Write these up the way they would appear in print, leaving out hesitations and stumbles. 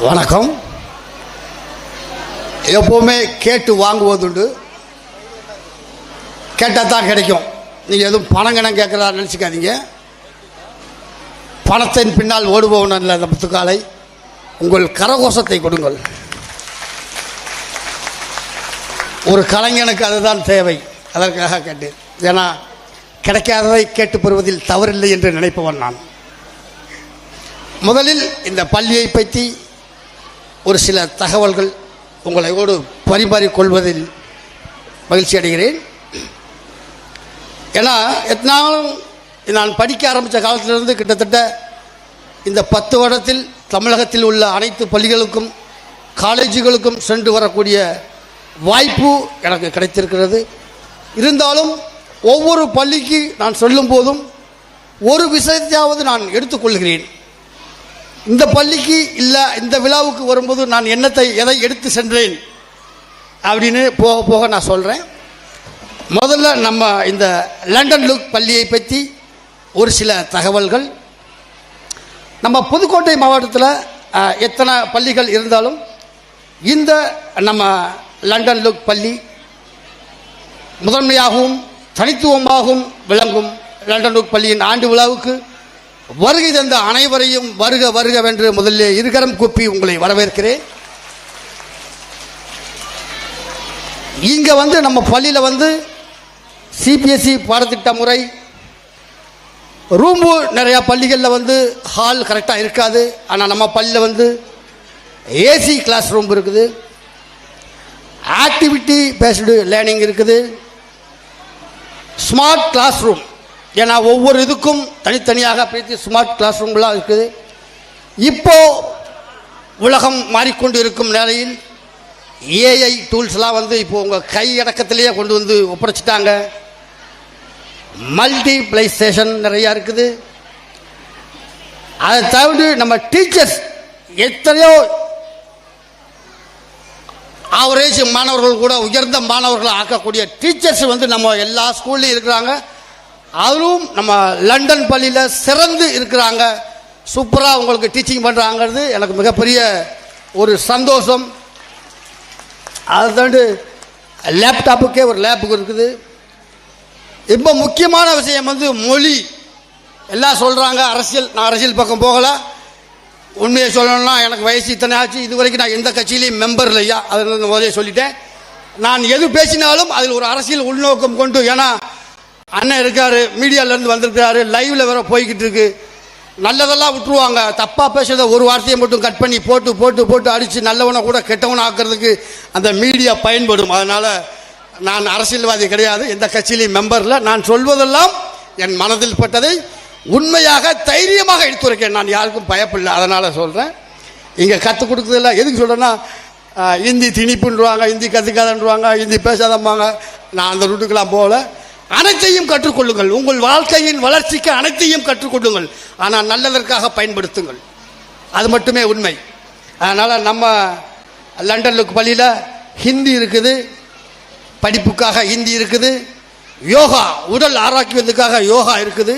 வணக்கம். எப்போவுமே கேட்டு வாங்குவதுண்டு, கேட்டால் தான் கிடைக்கும். நீங்கள் எதுவும் பணங்கணம் கேட்குறா நினச்சிக்காதீங்க. பணத்தின் பின்னால் ஓடுபவன் அல்ல அந்த முத்துக்காலை. உங்கள் கரகோஷத்தை கொடுங்கள். ஒரு கலைஞனுக்கு அதுதான் தேவை. அதற்காக கேட்டேன். ஏன்னா கிடைக்காததை கேட்டு பெறுவதில் தவறில்லை என்று நினைப்பவன் நான். முதலில் இந்த பள்ளியை பற்றி ஒரு சில தகவல்கள் உங்களோடு பரிமாறிக்கொள்வதில் மகிழ்ச்சி அடைகிறேன். ஏன்னா எத்தனாலும் நான் படிக்க ஆரம்பித்த காலத்திலிருந்து கிட்டத்தட்ட இந்த 10 வருடத்தில் தமிழகத்தில் உள்ள அனைத்து பள்ளிகளுக்கும் காலேஜுகளுக்கும் சென்று வரக்கூடிய வாய்ப்பு எனக்கு கிடைத்திருக்கிறது. இருந்தாலும் ஒவ்வொரு பள்ளிக்கு நான் சொல்லும் போதும் ஒரு விஷயத்தையாவது நான் எடுத்துக்கொள்கிறேன். இந்த பள்ளிக்கு இல்லை இந்த விழாவுக்கு வரும்போது நான் எதை எடுத்து சென்றேன் அப்படின்னு போக போக நான் சொல்கிறேன். முதல்ல நம்ம இந்த லண்டன் லுக் பள்ளியை பற்றி ஒரு சில தகவல்கள். நம்ம புதுக்கோட்டை மாவட்டத்தில் எத்தனை பள்ளிகள் இருந்தாலும் இந்த நம்ம லண்டன் லுக் பள்ளி முதன்மையாகவும் தனித்துவமாகவும் விளங்கும். லண்டன் லுக் பள்ளியின் ஆண்டு விழாவுக்கு வருகை தந்த அனைவரையும் வருக வருகவென்று முதலில் இருகரம் கூப்பி உங்களை வரவேற்கிறேன். இங்கே நம்ம பள்ளியில் சிபிஎஸ்சி பாடத்திட்ட முறை ரூம்பு நிறையா பள்ளிகளில் ஹால் கரெக்டாக இருக்காது. ஆனால் நம்ம பள்ளியில் ஏசி கிளாஸ் ரூம் இருக்குது, ஆக்டிவிட்டி பேஸ்டு லேர்னிங் இருக்குது, ஸ்மார்ட் கிளாஸ் ரூம். ஏன்னா ஒவ்வொரு இதுக்கும் தனித்தனியாக பிரித்து ஸ்மார்ட் கிளாஸ் ரூம்லாம் இருக்குது. இப்போது உலகம் மாறிக்கொண்டு இருக்கும் நிலையில் ஏஐ டூல்ஸ்லாம் இப்போ உங்கள் கை அடக்கத்திலேயே கொண்டு ஒப்படைச்சிட்டாங்க. மல்டிப்ளை ஸ்டேஷன் நிறையா இருக்குது. அதை தவிர நம்ம டீச்சர்ஸ் எத்தனையோ ஆவரேஜ் மாணவர்கள் கூட உயர்ந்த மாணவர்களை ஆக்கக்கூடிய டீச்சர்ஸ் நம்ம எல்லா ஸ்கூல்லையும் இருக்கிறாங்க. அதுவும் நம்ம லண்டன் பள்ளியில் சிறந்து இருக்கிறாங்க. சூப்பராக உங்களுக்கு டீச்சிங் பண்ணுறாங்கிறது எனக்கு மிகப்பெரிய ஒரு சந்தோஷம். அது தாண்டு லேப்டாப்புக்கே ஒரு லேப்புக்கு இருக்குது. இப்போ முக்கியமான விஷயம் மொழி. எல்லாம் சொல்கிறாங்க அரசியல். நான் அரசியல் பக்கம் போகலை. உண்மையை சொல்லணும்னா எனக்கு வயசு இத்தனை ஆச்சு. இது வரைக்கும் நான் எந்த கட்சியிலையும் மெம்பர் இல்லையா. அதில் முதலே சொல்லிட்டேன். நான் எது பேசினாலும் அதில் ஒரு அரசியல் உள்நோக்கம் கொண்டு, ஏன்னா அண்ணன் இருக்காரு, மீடியாவிலேருந்து வந்திருக்கிறாரு, லைவில் வேற போய்கிட்டு இருக்கு. நல்லதெல்லாம் விட்டுருவாங்க, தப்பாக பேசுறத ஒரு வார்த்தையை மட்டும் கட் பண்ணி போட்டு போட்டு போட்டு அடித்து நல்லவனை கூட கெட்டவனை ஆக்கிறதுக்கு அந்த மீடியா பயன்படும். அதனால் நான் அரசியல்வாதி கிடையாது, எந்த கட்சியிலையும் மெம்பரில். நான் சொல்வதெல்லாம் என் மனதில் பட்டதை உண்மையாக தைரியமாக எடுத்துரைக்கேன். நான் யாருக்கும் பயப்படல. அதனால் சொல்கிறேன். இங்கே கற்றுக் கொடுக்குறதில்ல. எதுக்கு சொல்கிறேன்னா ஹிந்தி திணிப்புன்றாங்க, ஹிந்தி கற்றுக்காதன்றாங்க, ஹிந்தி பேசாதம்பாங்க. நான் அந்த ரூட்டுக்கெல்லாம் போகல. அனைத்தையும் கற்றுக்கொள்ளுங்கள். உங்கள் வாழ்க்கையின் வளர்ச்சிக்கு அனைத்தையும் கற்றுக்கொள்ளுங்கள். ஆனால் நல்லதற்காக பயன்படுத்துங்கள். அது மட்டுமே உண்மை. அதனால் நம்ம லண்டன் லுக் பள்ளியில் ஹிந்தி இருக்குது, படிப்புக்காக ஹிந்தி இருக்குது. யோகா, உடல் ஆரோக்கியத்துக்காக யோகா இருக்குது.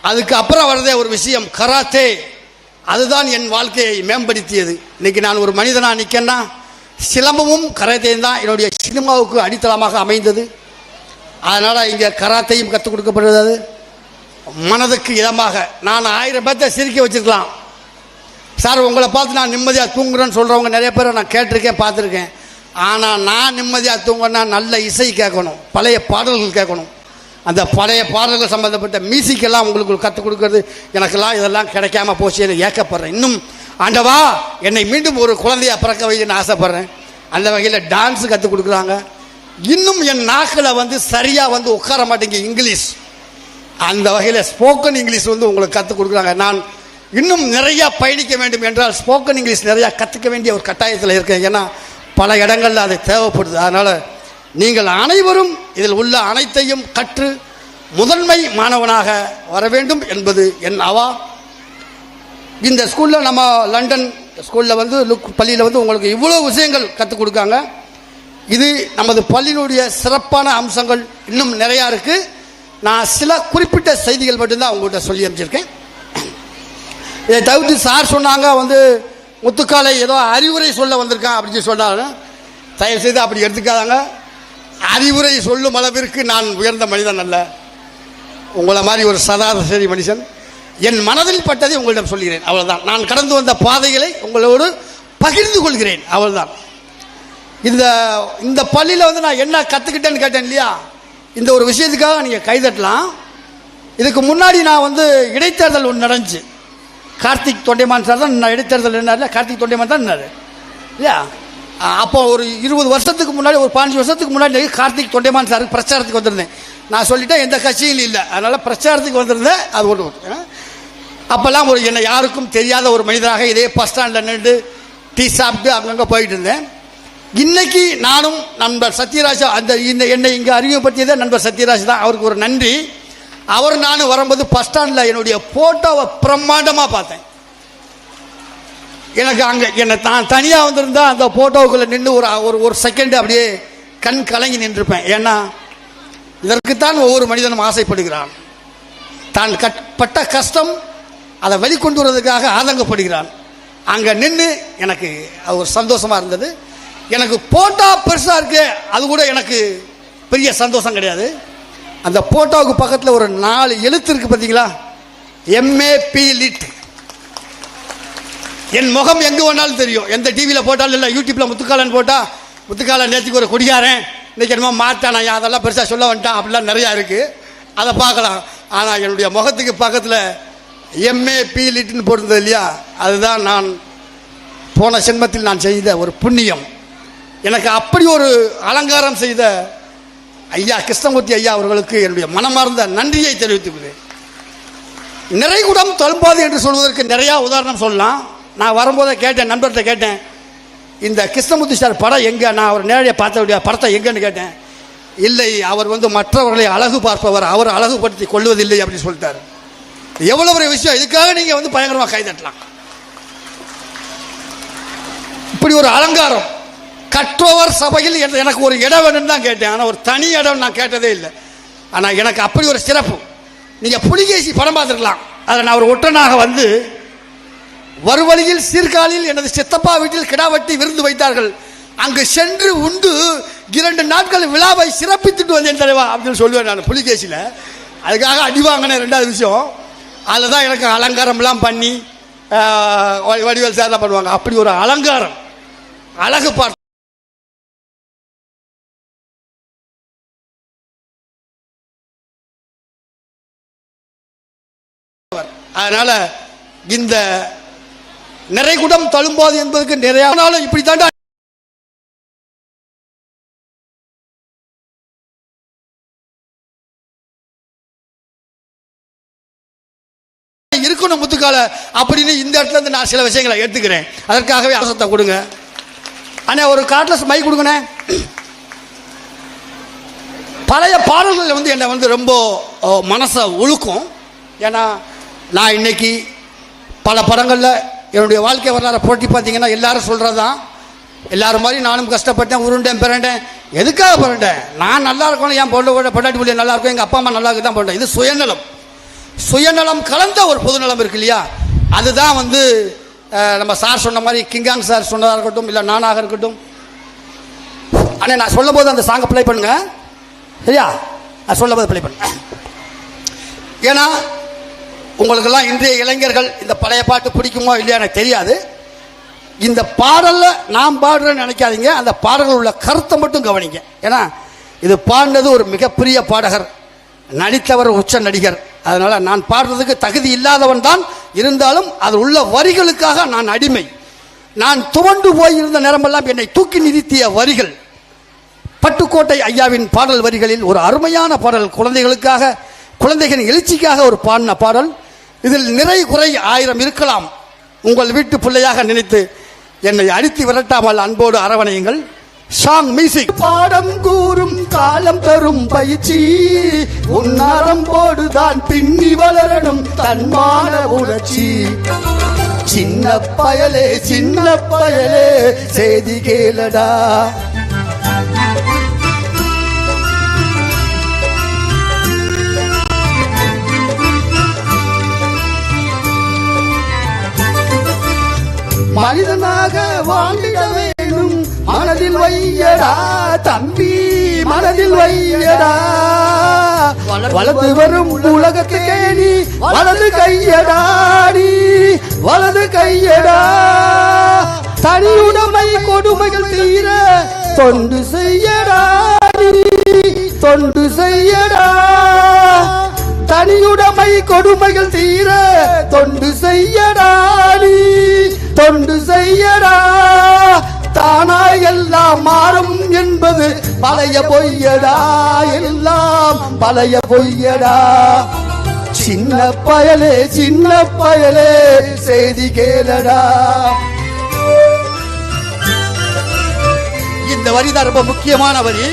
அதுக்கு அப்புறம் வரதே ஒரு விஷயம் கராத்தே. அதுதான் என் வாழ்க்கையை மேம்படுத்தியது. இன்னைக்கு நான் ஒரு மனிதனாக நிற்கேன்னா சிலம்பமும் கராத்தேயும் தான் என்னுடைய சினிமாவுக்கு அடித்தளமாக அமைந்தது. அதனால் இங்கே கராத்தையும் கற்றுக் கொடுக்கப்படுறது மனதுக்கு இதமாக. நான் 1000 பேர்த்த சிரிக்க வச்சுருக்கலாம். சார் உங்களை பார்த்து நான் நிம்மதியாக தூங்குறேன்னு சொல்கிறவங்க நிறைய பேரை நான் கேட்டிருக்கேன், பார்த்துருக்கேன். ஆனால் நான் நிம்மதியாக தூங்கினா நல்ல இசை கேட்கணும், பழைய பாடல்கள் கேட்கணும். அந்த பழைய பாடல்கள் சம்மந்தப்பட்ட மியூசிக்கெல்லாம் உங்களுக்கு கற்றுக் கொடுக்கறது எனக்கெல்லாம் இதெல்லாம் கிடைக்காம போச்சு. எனக்கு ஏக்கப்படுறேன். இன்னும் ஆண்டவா என்னை மீண்டும் ஒரு குழந்தையாக பிறக்க வைன்னு ஆசைப்பட்றேன். அந்த வகையில் டான்ஸு கற்றுக் கொடுக்குறாங்க. இன்னும் என் நாக்கில் சரியாக உட்கார மாட்டேங்க இங்கிலீஷ். அந்த வகையில் ஸ்போக்கன் இங்கிலீஷ் உங்களுக்கு கற்றுக் கொடுக்குறாங்க. நான் இன்னும் நிறையா பயணிக்க வேண்டும் என்றால் ஸ்போக்கன் இங்கிலீஷ் நிறையா கற்றுக்க வேண்டிய ஒரு கட்டாயத்தில் இருக்கேன். ஏன்னா பல இடங்களில் அது தேவைப்படுது. அதனால் நீங்கள் அனைவரும் இதில் உள்ள அனைத்தையும் கற்று முதன்மை மாணவனாக வர வேண்டும் என்பது என் அவா. இந்த ஸ்கூலில் நம்ம லண்டன் ஸ்கூலில் லுக் பள்ளியில் உங்களுக்கு இவ்வளோ விஷயங்கள் கற்றுக் கொடுக்காங்க. இது நமது பள்ளியினுடைய சிறப்பான அம்சங்கள் இன்னும் நிறையா இருக்குது. நான் சில குறிப்பிட்ட செய்திகள் மட்டும்தான் அவங்கள்ட்ட சொல்லி அமைச்சிருக்கேன். இதை தவிர்த்து சார் சொன்னாங்க முத்துக்காலை ஏதோ அறிவுரை சொல்ல வந்திருக்கான் அப்படின்னு சொன்னாலும் தயவு செய்து அப்படி எடுத்துக்காதாங்க. அறிவுரை சொல்லும் அளவிற்கு நான் உயர்ந்த மனிதன் அல்ல. உங்களை மாதிரி ஒரு சராசரி மனுஷன். என் மனதில் பட்டதை உங்களிடம் சொல்கிறேன், அவ்வளவுதான். நான் கடந்து வந்த பாதைகளை உங்களோடு பகிர்ந்து கொள்கிறேன், அவ்வளவுதான். இந்த பள்ளியில் வந்து நான் என்ன கற்றுக்கிட்டேன்னு கேட்டேன் இல்லையா, இந்த ஒரு விஷயத்துக்காக நீங்கள் கைதட்டலாம். இதுக்கு முன்னாடி நான் வந்து இடைத்தேர்தல் ஒன்று நடந்துச்சு. கார்த்திக் தொண்டைமான் சார் தான் இடைத்தேர்தல் என்ன, கார்த்திக் தொண்டைமான் தான் என்னார் இல்லையா. அப்போ ஒரு 20 வருஷத்துக்கு முன்னாடி, ஒரு 15 வருஷத்துக்கு முன்னாடி கார்த்திக் தொண்டைமான் சாருக்கு பிரச்சாரத்துக்கு வந்திருந்தேன். நான் சொல்லிட்டேன் எந்த கட்சியும் இல்லை, அதனால் பிரச்சாரத்துக்கு வந்திருந்தேன். அது ஒன்று அப்போல்லாம் என்னை யாருக்கும் தெரியாத ஒரு மனிதராக இதே பஸ் ஸ்டாண்டில் நின்று டீ சாப்பிட்டு அங்கங்கே போயிட்டு இருந்தேன். இன்னைக்கு நானும் நண்பர் சத்யராஜ், என்னை இங்கே அறிமுகப்படுத்தியதே நண்பர் சத்யராஜ் தான். அவருக்கு ஒரு நன்றி. அவர் நானும் வரும்போது பஸ் ஸ்டாண்டில் என்னுடைய போட்டோவை பிரம்மாண்டமாக பார்த்தேன். எனக்கு அங்கே என்னை தான் தனியாக வந்திருந்தா அந்த போட்டோவுக்குள்ளே நின்று ஒரு செகண்ட் அப்படியே கண் கலங்கி நின்றுப்பேன். ஏன்னா இதற்குத்தான் ஒவ்வொரு மனிதனும் ஆசைப்படுகிறான். தான் பட்ட கஷ்டம் அதை வெளிக்கொண்டு வருவதற்காக ஆதங்கப்படுகிறான். அங்கே நின்று எனக்கு அது ஒரு சந்தோஷமாக இருந்தது. எனக்கு போட்டோ பெருசாக இருக்கு, அது கூட எனக்கு பெரிய சந்தோஷம் கிடையாது. அந்த போட்டோவுக்கு பக்கத்தில் ஒரு 4 எழுத்து இருக்கு பார்த்தீங்களா, MAP லிட். என் முகம் எங்கே வேணாலும் தெரியும். எந்த டிவியில் போட்டாலும் இல்லை, யூடியூப்பில் முத்துக்காலன் போட்டால் முத்துக்காலன் நேற்றுக்கு ஒரு கொடிகாரன் இன்றைக்கி என்னமோ மாட்டானா, அதெல்லாம் பெருசாக சொல்ல வந்துட்டான், அப்படிலாம் நிறையா இருக்குது, அதை பார்க்கலாம். ஆனால் என்னுடைய முகத்துக்கு பக்கத்தில் MAP லிட்னு போட்டிருந்தது இல்லையா, அதுதான் நான் போன ஜென்மத்தில் நான் செய்த ஒரு புண்ணியம். எனக்கு அப்படி ஒரு அலங்காரம் செய்த ஐயா கிருஷ்ணமூர்த்தி ஐயா அவர்களுக்கு என்னுடைய மனமார்ந்த நன்றியை தெரிவித்துக்கிறேன். நிறைகுடம் தழும்பாது என்று சொல்வதற்கு நிறையா உதாரணம் சொல்லலாம். நான் வரும்போதே கேட்டேன், நண்பர்கிட்ட கேட்டேன், இந்த கிருஷ்ணமூர்த்தி சார் படம் எங்கே, நான் அவர் நேரடியாக பார்த்த படத்தை எங்கேன்னு கேட்டேன். இல்லை, அவர் வந்து மற்றவர்களை அழகு பார்ப்பவர், அவர் அழகுபடுத்தி கொள்வதில்லை அப்படின்னு சொல்லிட்டார். எவ்வளோ ஒரு விஷயம், இதுக்காக நீங்கள் வந்து பயங்கரமாக கைதட்டலாம். இப்படி ஒரு அலங்காரம். கற்றவர் சபையில் எனக்கு ஒரு இடம் வேணும்னு தான் கேட்டேன், ஆனால் ஒரு தனி இடம் நான் கேட்டதே இல்லை. ஆனால் எனக்கு அப்படி ஒரு சிறப்பு. நீங்கள் புலிகேசி படம் பார்த்துருக்கலாம். அதை நான் ஒரு ஒற்றனாக வந்து வருவழியில் சீர்காழியில் எனது சித்தப்பா வீட்டில் கிடாவட்டி விருந்து வைத்தார்கள். அங்கு சென்று உண்டு 2 நாட்கள் விழாவை சிறப்பித்துட்டு வந்தேன் தலைவா அப்படின்னு சொல்லுவேன் நான் புலிகேசியில். அதுக்காக அடி வாங்கினேன். 2வது விஷயம், அதில் தான் எனக்கு அலங்காரம்லாம் பண்ணி வடிவேல் சார் தான் பண்ணுவாங்க. அப்படி ஒரு அலங்காரம், அழகு பார்த்து. அதனால இந்த நிறைகுடம் தழும்பாது என்பதற்கு நிறைய நாளும் இப்படி தாண்டா இருக்கணும் முத்துக்கால அப்படின்னு இந்த இடத்துல இருந்து நான் சில விஷயங்களை எடுத்துக்கிறேன். அதற்காகவே அவசரத்தை கொடுங்க. அண்ணே ஒரு கார்ட்லெஸ் மைக் கொடுங்கண்ணே. பழைய பாடல்கள் வந்து என்னை வந்து ரொம்ப மனசை உழுக்கும். ஏன்னா நான் இன்னைக்கு பல படங்களில் என்னுடைய வாழ்க்கை வரலாறு போட்டி பார்த்தீங்கன்னா எல்லாரும் சொல்கிறது தான், எல்லாரும் மாதிரி நானும் கஷ்டப்பட்டேன், உருண்டேன், பிறண்டேன். எதுக்காக பிறண்டேன்? நான் நல்லா இருக்கணும், என் பொண்டாட்டி பிள்ளை நல்லா இருக்கும், எங்கள் அப்பா அம்மா நல்லா இருக்கு தான் பிறண்டேன். இது சுயநலம். சுயநலம் கலந்த ஒரு பொதுநலம் இருக்கு இல்லையா, அதுதான் வந்து நம்ம சார் சொன்ன மாதிரி, கிங்காங் சார் சொன்னதாக இருக்கட்டும், இல்லை நானாக இருக்கட்டும். ஆனால் நான் சொல்லும் போது அந்த சாங்கை ப்ளே பண்ணுங்க, சரியா? நான் சொல்லும் போது ப்ளே பண்ணுங்க. ஏன்னா உங்களுக்கெல்லாம் இன்றைய இளைஞர்கள் இந்த பழைய பாட்டு பிடிக்குமோ இல்லையா எனக்கு தெரியாது. இந்த பாடலில் நான் பாடுறேன்னு நினைக்காதீங்க, அந்த பாடல்கள் உள்ள கருத்தை மட்டும் கவனிங்க. ஏன்னா இது பாடினது ஒரு மிகப்பெரிய பாடகர், நடித்தவர் உச்ச நடிகர். அதனால் நான் பாடுறதுக்கு தகுதி இல்லாதவன் தான், இருந்தாலும் அது உள்ள வரிகளுக்காக நான் அடிமை. நான் துவண்டு போயிருந்த நேரமெல்லாம் என்னை தூக்கி நிறுத்திய வரிகள். பட்டுக்கோட்டை ஐயாவின் பாடல் வரிகளில் ஒரு அருமையான பாடல், குழந்தைகளுக்காக, குழந்தைகளின் எழுச்சிக்காக ஒரு பாடின பாடல். இதில் நிறை குறை 1000 இருக்கலாம். உங்கள் வீட்டு பிள்ளையாக நினைத்து என்னை அடித்து விரட்டாமல் அன்போடு அரவணையுங்கள். Song music. பாடம் கூறும் காலம் தரும் பயிற்சி, உன்னாரம் போடுதான் பின்னி வளரணும் தன்மான உணர்ச்சி. சின்ன பயலே சின்ன பயலே செய்தி கேளடா. மனிதனாக வாழ்ந்திட வேணும் மனதில் வையடா தம்பி மனதில் வையடா வலது வரும் உலகத்துக்கே நீ வலது கையடா நீ வலது கையடா தனியுடைமை கொடுமைகள் தீர தொண்டு செய்யடா நீ தொண்டு செய்யடா தனியுடைமை கொடுமைகள் தீர தொண்டு செய்யடா நீ தொண்டு செய்யடா தானாய் எல்லாம் மாறும் என்பது பழைய பொய்யடா எல்லாம் பழைய பொய்யடா சின்ன பயலே செய்தி கேளடா. இந்த வரி தான் ரொம்ப முக்கியமான வரி.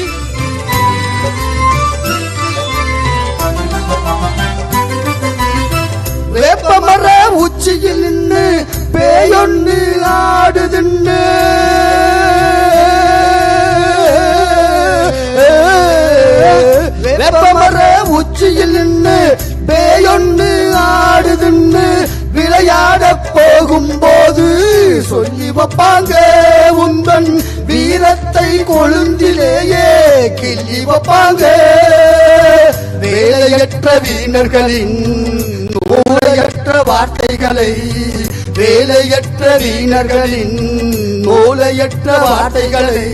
வேப்பமர உச்சியில் நின்று பேயொன்னு ஆடுதுன்னு வேப்பமர உச்சியில் நின்று பேயொன்னு ஆடுதுன்னு விளையாட போகும்போது சொல்லி வைப்பாங்க உந்தன் வீரத்தை கொழுந்திலேயே கிள்ளி வைப்பாங்க. வேலையற்ற வீணர்களின் மூளையற்ற வார்த்தைகளை வேலையற்ற வீணர்களின் மூளையற்ற வார்த்தைகளை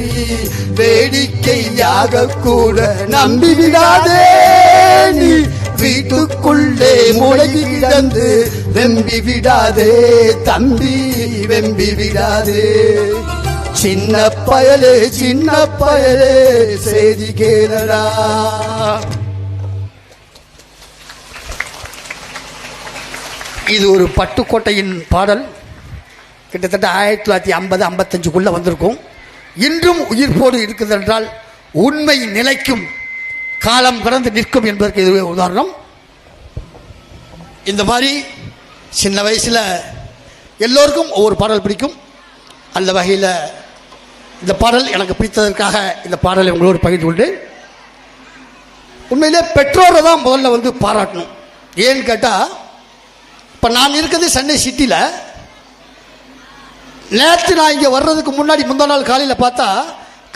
வேடிக்கையாக கூட நம்பிவிடாதே நீ வீட்டுக்குள்ளே முடங்கி கிடந்து வெம்பி விடாதே தம்பி வெம்பி விடாதே. சின்ன பயலே செய்தி கேளடா. இது ஒரு பட்டுக்கோட்டையின் பாடல். கிட்டத்தட்ட 1950-55 வந்திருக்கும். இன்றும் உயிர்ப்போடு இருக்குது என்றால் உண்மை நிலைக்கும் காலம் கடந்து நிற்கும் என்பதற்கு இதுவே உதாரணம். இந்த மாதிரி சின்ன வயசில் எல்லோருக்கும் ஒவ்வொரு பாடல் பிடிக்கும். அந்த வகையில் இந்த பாடல் எனக்கு பிடித்ததற்காக இந்த பாடலை உங்களோடு பகிர்ந்து கொண்டு, உண்மையிலே பெற்றோரை தான் முதல்ல பாராட்டணும். ஏன்னு கேட்டால், இப்போ நான் இருக்கிறது சென்னை சிட்டியில். நேற்று நான் இங்கே வர்றதுக்கு முன்னாடி முந்தா நாள் காலையில் பார்த்தா,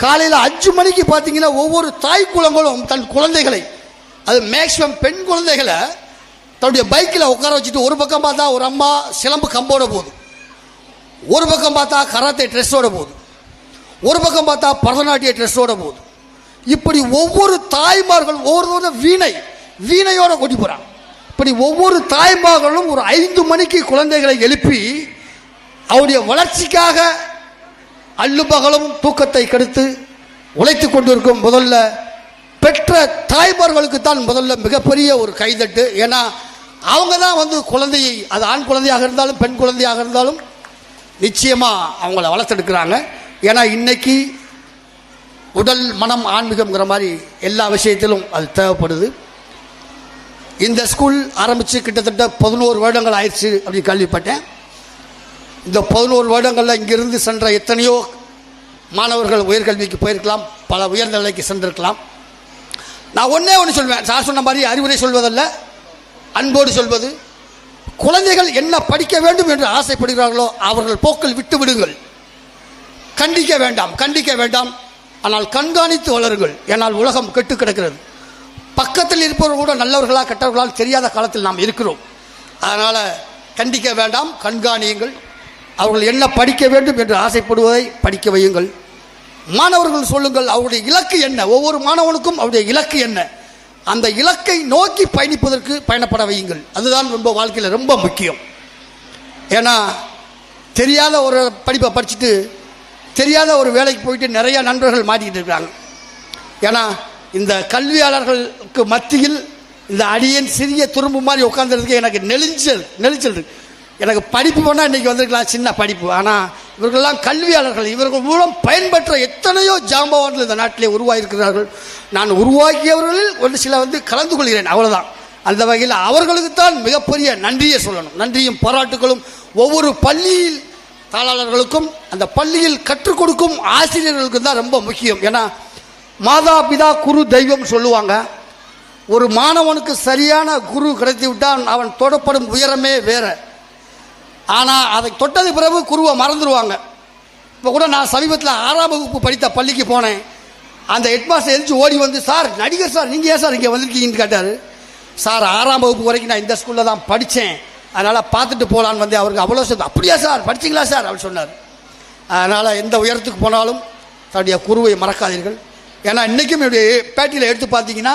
காலையில் 5 மணிக்கு பார்த்தீங்கன்னா ஒவ்வொரு தாய் குளங்களும் தன் குழந்தைகளை, அது மேக்சிமம் பெண் குழந்தைகளை தன்னுடைய பைக்கில் உட்கார வச்சுட்டு, ஒரு பக்கம் பார்த்தா ஒரு அம்மா சிலம்பு கம்போட போகுது, ஒரு பக்கம் பார்த்தா கராத்தே ட்ரெஸ்ஸோட போகுது, ஒரு பக்கம் பார்த்தா பரதநாட்டிய ட்ரெஸ்ஸோட போகுது. இப்படி ஒவ்வொரு தாய்மார்களும் ஒவ்வொரு வீணையோட கொட்டி போகிறாங்க. இப்படி ஒவ்வொரு தாய்மார்களும் ஒரு 5 மணிக்கு குழந்தைகளை எழுப்பி அவருடைய வளர்ச்சிக்காக அல்லுபகலும் தூக்கத்தை கெடுத்து உழைத்து கொண்டிருக்கும் முதல்ல பெற்ற தாய்மார்களுக்கு தான் முதல்ல மிகப்பெரிய ஒரு கைதட்டு. ஏன்னா அவங்க தான் குழந்தையை, அது ஆண் குழந்தையாக இருந்தாலும் பெண் குழந்தையாக இருந்தாலும் நிச்சயமாக அவங்கள வளர்த்தெடுக்கிறாங்க. ஏன்னா இன்னைக்கு உடல் மனம் ஆன்மீகம்ங்கிற மாதிரி எல்லா விஷயத்திலும் அது தேவைப்படுது. இந்த ஸ்கூல் ஆரம்பித்து கிட்டத்தட்ட 11 வருடங்கள் ஆயிடுச்சு அப்படின்னு கேள்விப்பட்டேன். இந்த 11 வருடங்களில் இங்கிருந்து சென்ற எத்தனையோ மாணவர்கள் உயர்கல்விக்கு போயிருக்கலாம், பல உயர்ந்த நிலைக்கு சென்றிருக்கலாம். நான் ஒன்று சொல்வேன், சார் சொன்ன மாதிரி அறிவுரை சொல்வதல்ல, அன்போடு சொல்வது, குழந்தைகள் என்ன படிக்க வேண்டும் என்று ஆசைப்படுகிறார்களோ அவர்கள் போக்கில் விட்டு விடுங்கள். கண்டிக்க வேண்டாம், ஆனால் கண்காணித்து வளருங்கள். ஏனால் உலகம் கெட்டு கிடக்கிறது. பக்கத்தில் இருப்பவர்கள் கூட நல்லவர்களா கெட்டவர்களால் தெரியாத காலத்தில் நாம் இருக்கிறோம். அதனால் கண்டிக்க வேண்டாம், கண்காணியுங்கள். அவர்கள் என்ன படிக்க வேண்டும் என்று ஆசைப்படுவதை படிக்க வையுங்கள். மாணவர்கள் சொல்லுங்கள் அவருடைய இலக்கு என்ன, ஒவ்வொரு மாணவனுக்கும் அவருடைய இலக்கு என்ன, அந்த இலக்கை நோக்கி பயணப்பட வையுங்கள். அதுதான் ரொம்ப வாழ்க்கையில் ரொம்ப முக்கியம். ஏன்னா தெரியாத ஒரு படிப்பை படிச்சுட்டு தெரியாத ஒரு வேலைக்கு போயிட்டு நிறைய நண்பர்கள் மாட்டிக்கிட்டு இருக்கிறாங்க. ஏன்னா இந்த கல்வியாளர்களுக்கு மத்தியில் இந்த அடியன் சிறிய துரும்பு மாதிரி உட்காந்துறதுக்கு எனக்கு நெளிச்சல் இருக்கு. எனக்கு படிப்பு போனால் இன்றைக்கி வந்திருக்கலாம், சின்ன படிப்பு. ஆனால் இவர்கள்லாம் கல்வியாளர்கள். இவர்கள் மூலம் பயன்பெற்ற எத்தனையோ ஜாம்பவான்கள் இந்த நாட்டிலே உருவாகியிருக்கிறார்கள். நான் உருவாக்கியவர்களில் ஒரு சில கலந்து கொள்கிறேன், அவ்வளோதான். அந்த வகையில் அவர்களுக்குத்தான் மிகப்பெரிய நன்றியை சொல்லணும். நன்றியும் பாராட்டுகளும் ஒவ்வொரு பள்ளியில் தாளாளர்களுக்கும் அந்த பள்ளியில் கற்றுக் கொடுக்கும் ஆசிரியர்களுக்கும் தான் ரொம்ப முக்கியம். ஏன்னா மாதா பிதா குரு தெய்வம் சொல்லுவாங்க. ஒரு மாணவனுக்கு சரியான குரு கிடைத்து விட்டால் அவன் தொடப்படும் உயரமே வேற. ஆனால் அதை தொட்டது பிறகு குருவை மறந்துடுவாங்க. இப்போ கூட நான் சமீபத்தில் 6ஆம் வகுப்பு படித்த பள்ளிக்கு போனேன். அந்த ஹெட்மாஸ்டர் எழுந்து ஓடி வந்து, சார் நடிகர் சார் நீங்கள் ஏன் சார் இங்கே வந்திருக்கீங்கன்னு கேட்டார். சார் 6ஆம் வகுப்பு வரைக்கும் நான் இந்த ஸ்கூலில் தான் படித்தேன், அதனால் பார்த்துட்டு போகலான்னு வந்து அவருக்கு அவ்வளோ சார். அப்படியா சார், படிச்சிங்களா சார் அப்படின்னு சொன்னார். அதனால் எந்த உயரத்துக்கு போனாலும் தன்னுடைய குருவை மறக்காதீர்கள். ஏன்னா இன்றைக்கும் என்னுடைய பேட்டியில் எடுத்து பார்த்தீங்கன்னா,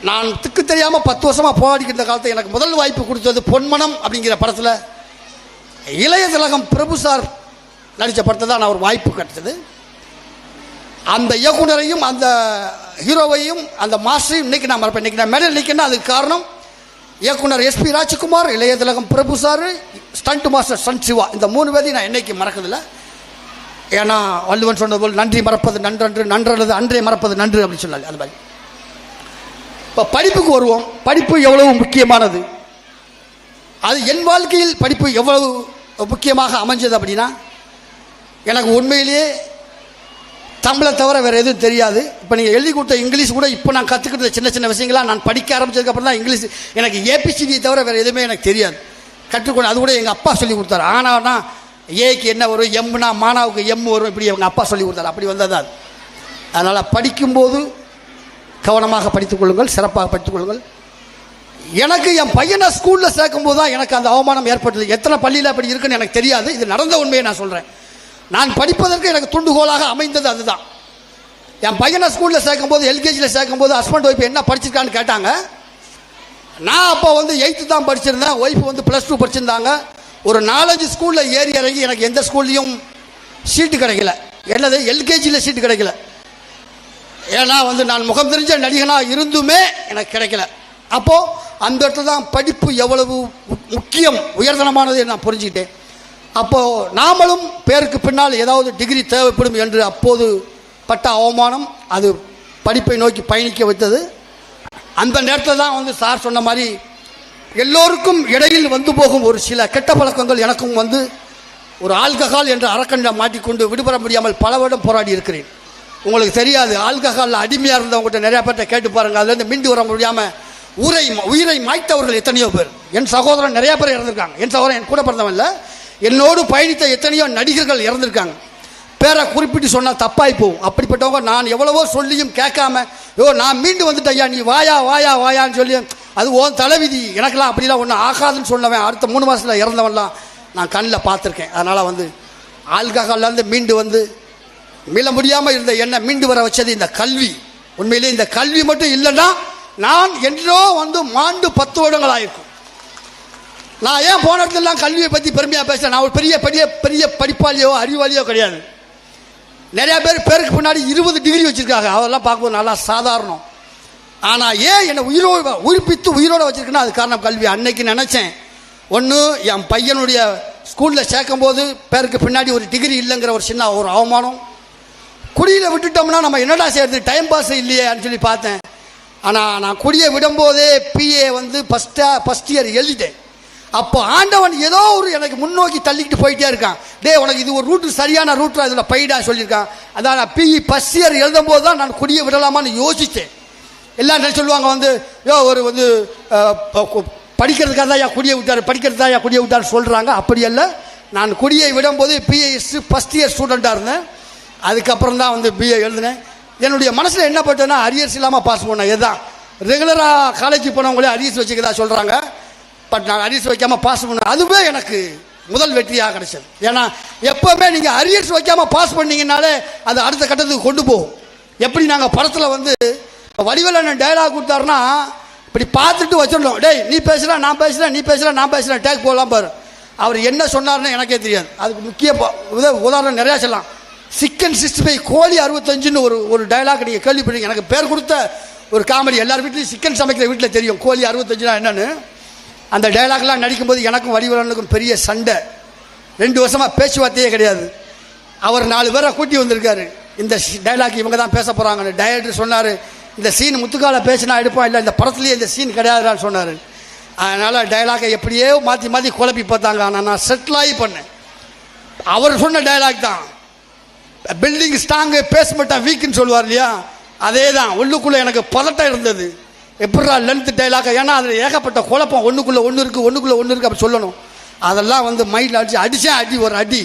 நான் திக்கு தெரியாமல் 10 வருஷமாக போராடிக்கிற காலத்தில் எனக்கு முதல் வாய்ப்பு கொடுத்தது பொன்மனம் அப்படிங்கிற படத்தில் இளைய திலகம் பிரபு சார் நடித்த படத்தை தான் நான் ஒரு வாய்ப்பு கிடைச்சது. அந்த இயக்குனரையும் அந்த ஹீரோவையும் அந்த மாஸ்டரையும் இன்றைக்கி நான் மறப்பேன். இன்றைக்கி நான் மேடையில் நிற்கிறேன்னா அதுக்கு காரணம் இயக்குனர் SP Rajkumar, Ilaya Thilagam Prabhu sir, stunt master stunt Siva, இந்த 3 பேரையும் நான் என்னைக்கு மறக்கதில்லை. ஏன்னா வள்ளுவன் சொன்னது போல் நன்றி மறப்பது நன்றன்று, நன்றல்லது அன்றே மறப்பது நன்று அப்படின்னு சொன்னாங்க. அந்த மாதிரி இப்போ படிப்புக்கு வருவோம். படிப்பு எவ்வளவு முக்கியமானது, அது என் வாழ்க்கையில் படிப்பு எவ்வளவு முக்கியமாக அமைஞ்சது அப்படின்னா, எனக்கு உண்மையிலேயே தமிழை தவிர வேறு எதுவும் தெரியாது. இப்போ நீங்கள் எழுதி கொடுத்த இங்கிலீஷ் கூட இப்போ நான் கற்றுக்கிட்ட சின்ன சின்ன விஷயங்களாக நான் படிக்க ஆரம்பிச்சதுக்கப்புறம் தான் இங்கிலீஷ். எனக்கு ABCD தவிர வேறு எதுவுமே எனக்கு தெரியாது. கற்றுக்கொண்டு அது கூட எங்கள் அப்பா சொல்லி கொடுத்தாரு. ஆனானா ஏக்கு என்ன வரும், எம்னா மானாவுக்கு எம் வரும், இப்படி எங்கள் அப்பா சொல்லி கொடுத்தாரு. அப்படி வந்தது அது. அதனால் படிக்கும்போது கவனமாக படித்துக் கொள்ளுங்கள், சிறப்பாக படித்துக் கொள்ளுங்கள். எனக்கு என் பையனை ஸ்கூலில் சேர்க்கும்போது தான் எனக்கு அந்த அவமானம் ஏற்பட்டது. எத்தனை பள்ளியில் அப்படி இருக்குன்னு எனக்கு தெரியாது. இது நடந்த உண்மையை நான் சொல்கிறேன். நான் படிப்பதற்கு எனக்கு துண்டுகோலாக அமைந்தது அதுதான். என் பையனை ஸ்கூலில் சேர்க்கும்போது, LKGயில் சேர்க்கும்போது ஹஸ்பண்ட் ஒய்ஃப் என்ன படிச்சிருக்கான்னு கேட்டாங்க. நான் அப்போ வந்து 8th தான் படிச்சிருந்தேன், ஒய்ஃப் வந்து +2 படிச்சிருந்தாங்க. ஒரு 4-5 ஸ்கூலில் ஏறி இறங்கி எனக்கு எந்த ஸ்கூல்லையும் சீட்டு கிடைக்கல. என்னது LKGயில் சீட்டு கிடைக்கல. ஏன்னா வந்து நான் முகம் தெரிஞ்ச நடிகனாக இருந்துமே எனக்கு கிடைக்கல. அப்போது அந்த இடத்துல தான் படிப்பு எவ்வளவு முக்கியம், உயர்தனமானது நான் புரிஞ்சுக்கிட்டேன். அப்போது நாமளும் பேருக்கு பின்னால் ஏதாவது டிகிரி தேவைப்படும் என்று அப்போது பட்ட அவமானம் அது படிப்பை நோக்கி பயணிக்க வைத்தது. அந்த நேரத்தில் தான் வந்து சார் சொன்ன மாதிரி எல்லோருக்கும் இடையில் வந்து போகும் ஒரு சில கெட்ட பழக்கங்கள் எனக்கும் வந்து ஒரு ஆல்கஹால் என்ற அரக்கண்ட மாட்டிக்கொண்டு விடுபட முடியாமல் பல வருடம் போராடி இருக்கிறேன். உங்களுக்கு தெரியாது, ஆல்கஹாலில் அடிமையாக இருந்தவங்ககிட்ட நிறையா பேர்ட்ட கேட்டு பாருங்கள். அதுலேருந்து மீண்டு வர முடியாமல் உயிரை மாய்த்தவர்கள் எத்தனையோ பேர். என் சகோதரன் நிறையா பேர் இறந்துருக்காங்க. என் சகோதரன் என் கூட பிறந்தவன் இல்லை, என்னோடு பயணித்த எத்தனையோ நடிகர்கள் இறந்துருக்காங்க. பேரை குறிப்பிட்டு சொன்னால் தப்பாகி போகும். அப்படிப்பட்டவங்க நான் எவ்வளவோ சொல்லியும் கேட்காம, நான் மீண்டு வந்துட்டேன் ஐயா, நீ வாயா வாயா வாயான்னு சொல்லி, அது ஓன் தலைவிதி, எனக்கெல்லாம் அப்படிலாம் ஒன்றும் ஆகாதுன்னு சொன்னவன் அடுத்த 3 மாதத்தில் இறந்தவன்லாம் நான் கண்ணில் பார்த்துருக்கேன். அதனால் வந்து ஆல்கஹால்லேருந்து மீண்டு வந்து மீள முடியாமல் இருந்த என்னை மீண்டு வர வச்சது இந்த கல்வி. உண்மையிலே இந்த கல்வி மட்டும் இல்லைன்னா நான் என்றோ வந்து மாண்டு 10 வருடங்கள் ஆயிருக்கும். நான் ஏன் போன இடத்துலலாம் கல்வியை பற்றி பெருமையாக பேசுகிறேன். நான் ஒரு பெரிய பெரிய பெரிய படிப்பாளியோ அறிவாளியோ கிடையாது. நிறையா பேருக்கு பின்னாடி 20 டிகிரி வச்சுருக்காங்க. அதெல்லாம் பார்க்கும்போது நல்லா சாதாரணம். ஆனால் ஏன் என்னை உயிர்ப்பித்து உயிரோடு வச்சுருக்குன்னா அது காரணம் கல்வி. அன்னைக்கு நினச்சேன், ஒன்று என் பையனுடைய ஸ்கூலில் சேர்க்கும்போது பேருக்கு பின்னாடி ஒரு டிகிரி இல்லைங்கிற ஒரு சின்ன ஒரு அவமானம். குடியில் விட்டுட்டோம்னா நம்ம என்னடா செய்யறது, டைம் பாஸ் இல்லையே அப்படின்னு சொல்லி பார்த்தேன். ஆனால் நான் குடியை விடும்போதே PA வந்து ஃபஸ்ட் இயர் எழுதிட்டேன். அப்போ ஆண்டவன் ஏதோ ஒரு எனக்கு முன்னோக்கி தள்ளிக்கிட்டு போயிட்டே இருக்கான். உனக்கு இது ஒரு ரூட்டு, சரியான ரூட்டு, அதில் பைடா சொல்லியிருக்கான். அதான் நான் PE ஃபஸ்ட் இயர் எழுதும் போது தான் நான் குடியை விடலாமான்னு யோசித்தேன். எல்லாம் சொல்லுவாங்க வந்து ஒரு வந்து படிக்கிறதுக்காக தான் யா குடியை விட்டார், படிக்கிறதுக்காக யா குடியை விட்டார் சொல்கிறாங்க. அப்படி அல்ல, நான் குடியை விடும்போது PAS ஃபஸ்ட் இயர் ஸ்டூடெண்ட்டாக இருந்தேன். அதுக்கப்புறம் தான் வந்து BA எழுதினேன். என்னுடைய மனசில் என்ன பட்டேன்னா அரியர்ஸ் இல்லாமல் பாஸ் பண்ணேன். இதுதான் ரெகுலராக காலேஜ் போனவங்களே அரியர்ஸ் வச்சுக்கதா சொல்கிறாங்க. பட் நான் அரியர்ஸ் வைக்காமல் பாஸ் பண்ணேன். அதுவே எனக்கு முதல் வெற்றியாக கிடைச்சது. ஏன்னா எப்போவுமே நீங்கள் அரியர்ஸ் வைக்காமல் பாஸ் பண்ணீங்கன்னாலே அது அடுத்த கட்டத்துக்கு கொண்டு போகும். எப்படி நாங்கள் படத்தில் வந்து வடிவேலன் டைலாக் கொடுத்தாருன்னா இப்படி பார்த்துட்டு வச்சிடணும், நீ பேசுகிறேன் நான் பேசுகிறேன், நீ பேசுகிறேன் நான் பேசுகிறேன், டேக் போகலாம் பாரு. அவர் என்ன சொன்னார்னு எனக்கே தெரியாது. அதுக்கு முக்கிய உதாரணம் நிறையா சொல்லலாம். சிக்கன் 65 கோழி 65ன்னு ஒரு டைலாக் நீங்கள் கேள்விப்பட்டீங்க. எனக்கு பேர் கொடுத்த ஒரு காமெடி. எல்லார் வீட்லையும் சிக்கன் சமைக்கிற வீட்டில் தெரியும் கோழி 65னா என்னன்னு. அந்த டைலாக்லாம் நடிக்கும்போது எனக்கும் வடிவேலனுக்கும் பெரிய சண்டை. 2 வருஷமாக பேச்சுவார்த்தையே கிடையாது. அவர் 4 பேரை கூட்டி வந்திருக்காரு. இந்த டைலாக் இவங்க தான் பேச போகிறாங்கன்னு. டைரக்டர் சொன்னார், இந்த சீன் முத்துக்கால பேசினா எடுப்போம், இல்லை இந்த படத்துலேயே இந்த சீன் கிடையாதுன்னு சொன்னார். அதனால் டைலாக்கை எப்படியே மாற்றி மாற்றி குழப்பி பார்த்தாங்க. ஆனால் நான் செட்டிலாகி பண்ணேன். அவர் சொன்ன டைலாக் தான், பில்டிங் ஸ்ட்ராங்கு பேஸ்மெண்ட்டாக வீக்குன்னு சொல்லுவார் இல்லையா, அதே தான். உள்ளுக்குள்ளே எனக்கு பதட்டம் இருந்தது. எப்படா லென்த் டைலாக், ஏன்னா அதில் ஏகப்பட்ட குழப்பம். ஒன்றுக்குள்ளே ஒன்று இருக்குது அப்படி சொல்லணும். அதெல்லாம் வந்து மைண்டில் அடித்தேன் அடி ஒரு அடி.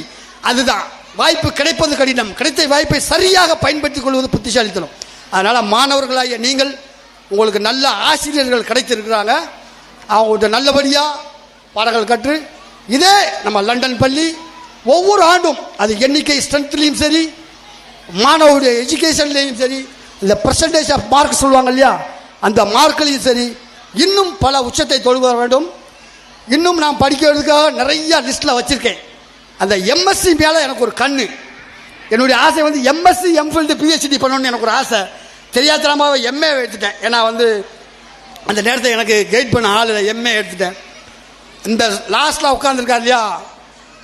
அதுதான் வாய்ப்பு கிடைப்பது கடினம், கிடைத்த வாய்ப்பை சரியாக பயன்படுத்திக் கொள்வது புத்திசாலித்தனம். அதனால் மாணவர்களாகிய நீங்கள், உங்களுக்கு நல்ல ஆசிரியர்கள் கிடைத்திருக்கிறாங்க, அவங்கள்ட்ட நல்லபடியாக பாடங்கள் கற்று இதே நம்ம லண்டன் பள்ளி ஒவ்வொரு ஆண்டும் அது எண்ணிக்கை ஸ்ட்ரென்த்லேயும் சரி, மாணவருடைய எஜுகேஷன்லேயும் சரி, இந்த பர்சன்டேஜ் ஆஃப் மார்க் சொல்லுவாங்க இல்லையா, அந்த மார்க்லையும் சரி இன்னும் பல உச்சத்தை தொழுவ வேண்டும். இன்னும் நான் படிக்கிறதுக்காக நிறைய லிஸ்ட்டில் வச்சுருக்கேன். அந்த எம்எஸ்சி மேலே எனக்கு ஒரு கண்ணு, என்னுடைய ஆசை வந்து எம்எஸ்சி எம்ஃபில்டு பிஹெச்டி பண்ணணும்னு எனக்கு ஒரு ஆசை. தெரியாதனமாக எம்ஏ எடுத்துட்டேன். ஏன்னா வந்து அந்த நேரத்தை எனக்கு கைட் பண்ண ஆள் எம்ஏ எடுத்துட்டேன். இந்த லாஸ்ட்டில் உட்காந்துருக்காரு இல்லையா